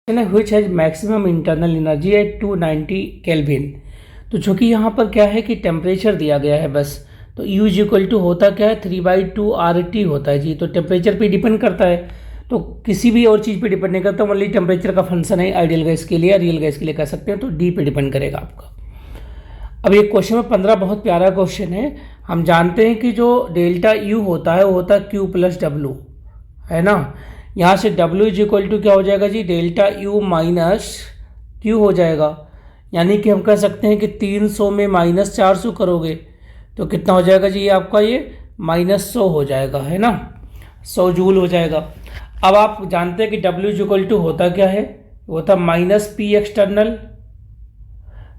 Which has maximum internal energy at 290 kelvin. तो चूंकि यहाँ पर क्या है कि टेम्परेचर दिया गया है बस, तो U इज इक्वल टू होता क्या है 3/2 RT होता है जी। तो टेम्परेचर पे डिपेंड करता है, तो किसी भी और चीज़ पे डिपेंड नहीं करता, ओनली टेम्परेचर का फंक्शन है आइडियल गैस के लिए या रियल गैस के लिए कह सकते हैं, तो डी पे डिपेंड करेगा आपका। अब ये क्वेश्चन में 15 बहुत प्यारा क्वेश्चन है। हम जानते हैं कि जो डेल्टा U होता है वो होता है Q प्लस W, है ना। यहाँ से W इज इक्वल टू क्या हो जाएगा जी, डेल्टा U माइनस Q हो जाएगा। यानी कि हम कह सकते हैं कि 300 में -400 करोगे तो कितना हो जाएगा जी, ये आपका ये -100 हो जाएगा, है ना, 100 जूल हो जाएगा। अब आप जानते हैं कि W इज इक्वल टू होता क्या है, होता -P एक्सटर्नल,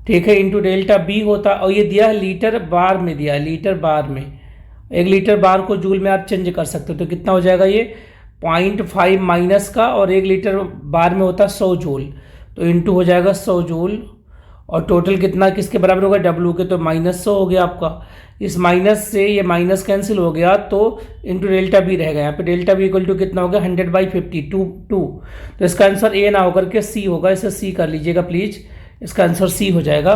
ठीक है, इंटू डेल्टा B होता, और ये दिया है लीटर बार में, दिया है लीटर बार में। 1 लीटर बार को जूल में आप चेंज कर सकते हो, तो कितना हो जाएगा ये 0.5 माइनस का, और 1 लीटर बार में होता 100 जूल, तो इंटू हो जाएगा 100 जूल, और टोटल कितना किसके बराबर होगा, W के, तो -100 हो गया आपका। इस माइनस से ये माइनस कैंसिल हो गया, तो इंटू डेल्टा B रहेगा। यहाँ पे डेल्टा B इक्वल टू कितना होगा 100/50 2। तो इसका आंसर A ना होकर के C होगा, इसे C कर लीजिएगा प्लीज़, इसका आंसर C हो जाएगा।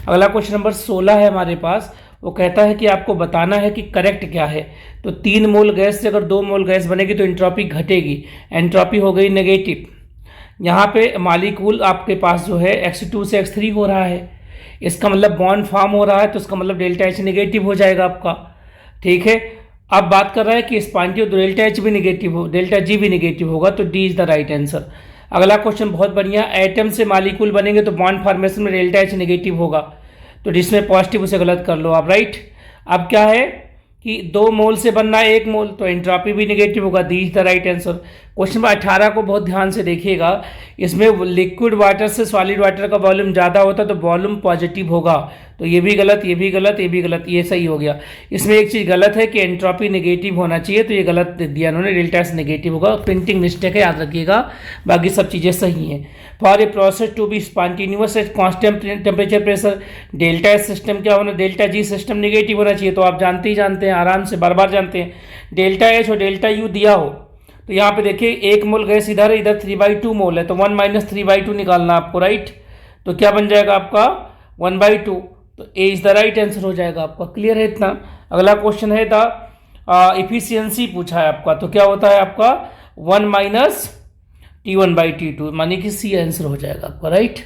अगला क्वेश्चन नंबर 16 है हमारे पास। वो कहता है कि आपको बताना है कि करेक्ट क्या है। तो 3 मोल गैस से अगर 2 मोल गैस बनेगी तो एंट्रोपी घटेगी, एंट्रोपी हो गई नेगेटिव। यहाँ पे मॉलिक्यूल आपके पास जो है X2 से X3 हो रहा है, इसका मतलब बॉन्ड फॉर्म हो रहा है, तो इसका मतलब डेल्टा H नेगेटिव हो जाएगा आपका, ठीक है। अब बात कर रहा है कि इस पॉइंट ऑफ डेल्टा H भी नेगेटिव हो, डेल्टा G भी नेगेटिव होगा, तो D is the right answer. अगला क्वेश्चन बहुत बढ़िया, एटम से मॉलिक्यूल बनेंगे तो बॉन्ड फॉर्मेशन में डेल्टा H नेगेटिव होगा, तो जिसमें पॉजिटिव उसे गलत कर लो आप, राइट। अब क्या है कि 2 मोल से बनना है 1 मोल, तो एंट्रोपी भी नेगेटिव होगा, D is the right answer. Question number 18 को बहुत ध्यान से देखिएगा, इसमें लिक्विड वाटर से सॉलिड वाटर का वॉल्यूम ज़्यादा होता है तो वॉल्यूम पॉजिटिव होगा, तो ये भी गलत, ये भी गलत, ये भी गलत, ये सही हो गया। इसमें एक चीज़ गलत है कि एंट्रोपी नेगेटिव होना चाहिए, तो ये गलत दिया उन्होंने, डेल्टा एच नेगेटिव होगा, प्रिंटिंग मिस्टेक है, याद रखिएगा, बाकी सब चीज़ें सही हैं। For a process to be spontaneous at constant temperature pressure, delta H system क्या होना, डेल्टा जी सिस्टम नेगेटिव होना चाहिए, तो आप जानते ही जानते हैं, आराम से बार बार जानते हैं। डेल्टा एच और डेल्टा यू दिया हो तो यहाँ पे देखिए 1 मोल गैस इधर है, इधर 3/2 मोल है, तो 1 - 3/2 निकालना आपको, राइट। तो क्या बन जाएगा आपका 1/2, तो ए इज द राइट आंसर हो जाएगा आपका। क्लियर है इतना। अगला क्वेश्चन है द इफिशियंसी पूछा है आपका, तो क्या होता है आपका 1 - T1/T2, मानी कि सी आंसर हो जाएगा आपका, राइट।